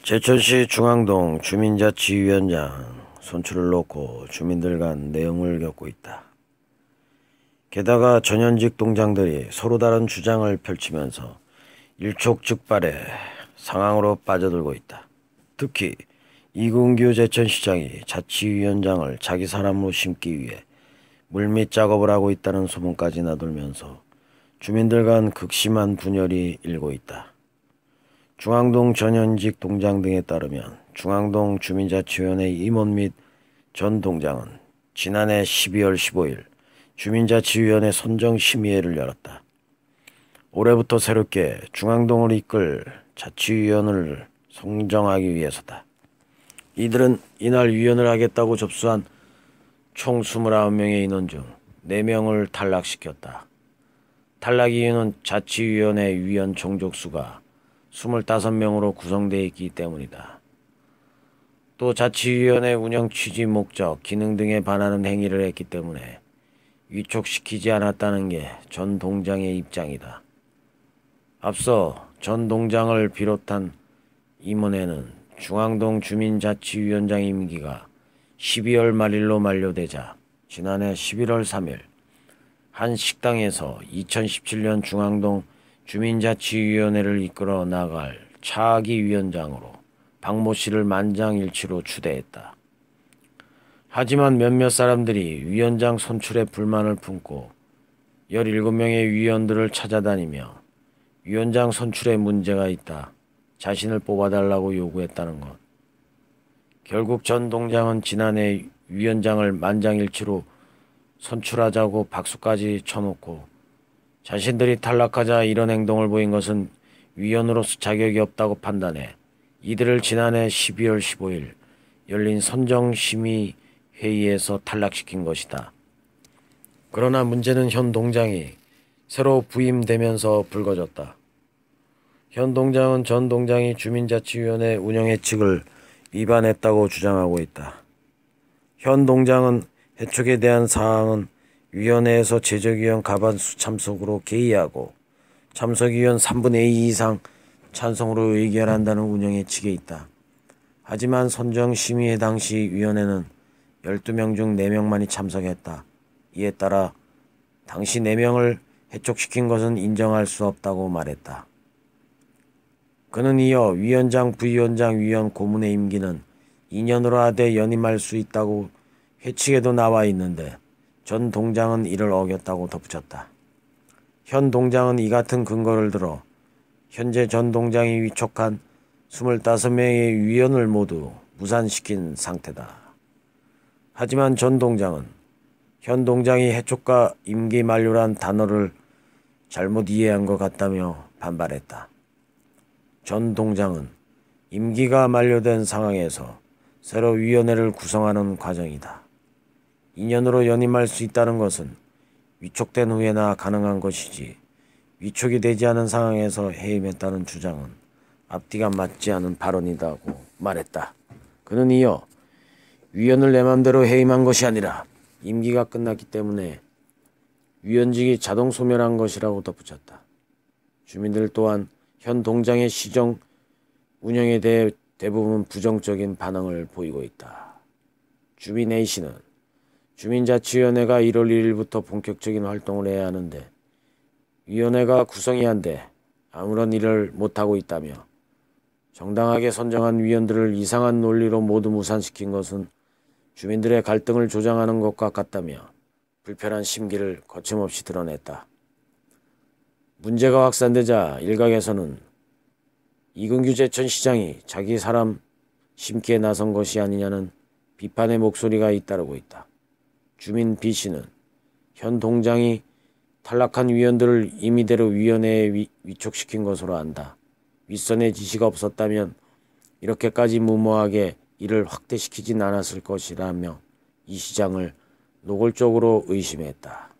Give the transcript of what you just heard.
제천시 중앙동 주민자치위원장 손출을 놓고 주민들 간 내용을 겪고 있다. 게다가 전현직 동장들이 서로 다른 주장을 펼치면서 일촉즉발의 상황으로 빠져들고 있다. 특히 이근규 제천시장이 자치위원장을 자기 사람으로 심기 위해 물밑 작업을 하고 있다는 소문까지 나돌면서 주민들 간 극심한 분열이 일고 있다. 중앙동 전현직 동장 등에 따르면 중앙동 주민자치위원회 임원 및 전 동장은 지난해 12월 15일 주민자치위원회 선정심의회를 열었다. 올해부터 새롭게 중앙동을 이끌 자치위원을 선정하기 위해서다. 이들은 이날 위원을 하겠다고 접수한 총 29명의 인원 중 4명을 탈락시켰다. 탈락 이유는 자치위원회 위원 종족수가 25명으로 구성되어 있기 때문이다. 또 자치위원회 운영 취지 목적, 기능 등에 반하는 행위를 했기 때문에 위촉시키지 않았다는 게 전 동장의 입장이다. 앞서 전 동장을 비롯한 임원회는 중앙동 주민자치위원장 임기가 12월 말일로 만료되자 지난해 11월 3일 한 식당에서 2017년 중앙동 주민자치위원회를 이끌어 나갈 차기 위원장으로 박모 씨를 만장일치로 추대했다. 하지만 몇몇 사람들이 위원장 선출에 불만을 품고 17명의 위원들을 찾아다니며 위원장 선출에 문제가 있다, 자신을 뽑아달라고 요구했다는 것. 결국 전 동장은 지난해 위원장을 만장일치로 선출하자고 박수까지 쳐놓고 자신들이 탈락하자 이런 행동을 보인 것은 위원으로서 자격이 없다고 판단해 이들을 지난해 12월 15일 열린 선정심의회의에서 탈락시킨 것이다. 그러나 문제는 현 동장이 새로 부임되면서 불거졌다. 현 동장은 전 동장이 주민자치위원회 운영회칙을 위반했다고 주장하고 있다. 현 동장은 해촉에 대한 사항은 위원회에서 제적위원 과반수 참석으로 개의하고 참석위원 3분의 2 이상 찬성으로 의결한다는 운영회칙에 있다. 하지만 선정심의회 당시 위원회는 12명 중 4명만이 참석했다. 이에 따라 당시 4명을 해촉시킨 것은 인정할 수 없다고 말했다. 그는 이어 위원장, 부위원장, 위원, 고문의 임기는 2년으로 하되 연임할 수 있다고 회칙에도 나와 있는데 전 동장은 이를 어겼다고 덧붙였다. 현 동장은 이 같은 근거를 들어 현재 전 동장이 위촉한 25명의 위원을 모두 무산시킨 상태다. 하지만 전 동장은 현 동장이 해촉과 임기 만료란 단어를 잘못 이해한 것 같다며 반발했다. 전 동장은 임기가 만료된 상황에서 새로 위원회를 구성하는 과정이다. 2년으로 연임할 수 있다는 것은 위촉된 후에나 가능한 것이지 위촉이 되지 않은 상황에서 해임했다는 주장은 앞뒤가 맞지 않은 발언이라고 말했다. 그는 이어 위원을 내 맘대로 해임한 것이 아니라 임기가 끝났기 때문에 위원직이 자동 소멸한 것이라고 덧붙였다. 주민들 또한 현 동장의 시정 운영에 대해 대부분 부정적인 반응을 보이고 있다. 주민 A씨는 주민자치위원회가 1월 1일부터 본격적인 활동을 해야 하는데 위원회가 구성이 안 돼 아무런 일을 못하고 있다며 정당하게 선정한 위원들을 이상한 논리로 모두 무산시킨 것은 주민들의 갈등을 조장하는 것과 같다며 불편한 심기를 거침없이 드러냈다. 문제가 확산되자 일각에서는 이근규 제천시장이 자기 사람 심기에 나선 것이 아니냐는 비판의 목소리가 잇따르고 있다. 주민 B씨는 현 동장이 탈락한 위원들을 임의대로 위원회에 위촉시킨 것으로 안다. 윗선의 지시가 없었다면 이렇게까지 무모하게 이를 확대시키진 않았을 것이라며 이 시장을 노골적으로 의심했다.